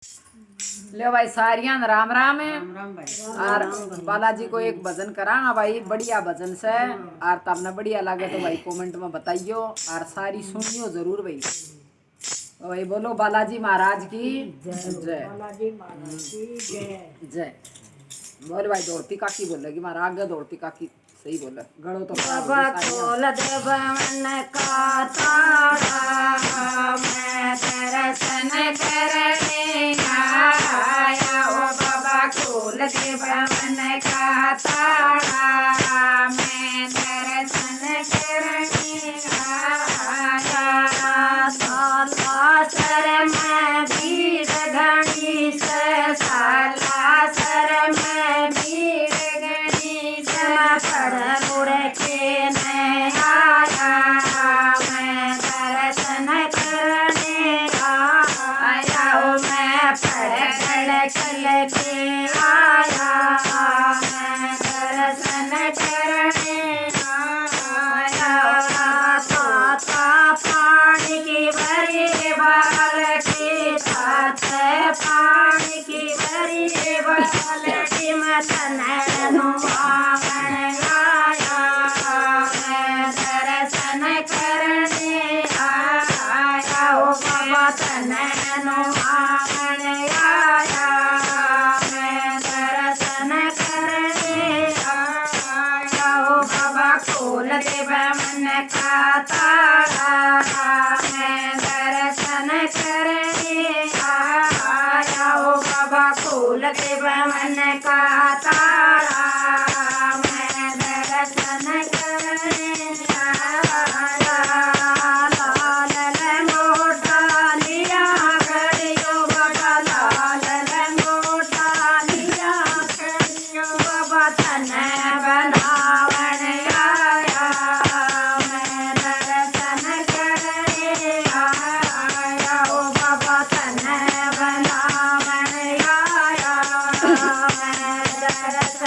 ले भाई सारियां राम राम है। राम राम भाई। और बालाजी को एक भजन करांगा भाई, बढ़िया भजन से। और तमने बढ़िया लगे तो भाई कमेंट में बताइयो और सारी सुनियो जरूर भाई। तो भाई बोलो बालाजी महाराज की जय। बालाजी महाराज की जय। जय। बोल भाई दौड़ती काकी बोलेगी, मारा आगे दौड़ती काकी सही बोले। गड़ो तो बाबा खोल दे मन का ताला, मैं दर्शन करने आया। ओ बाबा खोल दे मन का ताला, मैं दर्शन करने आया। साला सर में भीड़ घनी से, साला सर में भीड़ घनी से, पड़ मुड़ के मैं आया। मैं दर्शन करने आया। ओ मैं पड़ चल के आया। मैं दर्शन करने आया। ताता पानी की भरी बाल्टी, ताता पानी की भरी बाल्टी, मैं तनैनु आंगन आया। मैं दर्शन करने आया। ओ बाबा तनैनु आंगन आया। मैं दर्शन करने आया। ओ बाबा खोल दे मन का ताला, मैं दर्शन करने आया। ओ बाबा खोल दे मन का ताला, मैं दर्शन करने आया। लाल लंगोटा लिया करियो बाबा, लाल लंगोटा लिया करियो बाबा, तने बनावन आया। मैं दर्शन करने आया। ओ बाबा तने बनावन आया। मैं दर्शन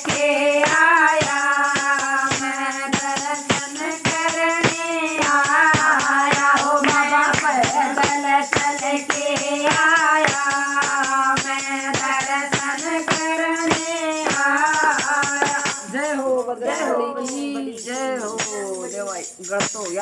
के आया मैं दर्शन करने आया हो बाबा पैदल चल के आया मैं दर्शन करने आया। जय हो बजरंगबली की जय हो। ले भाई गलत हो गया।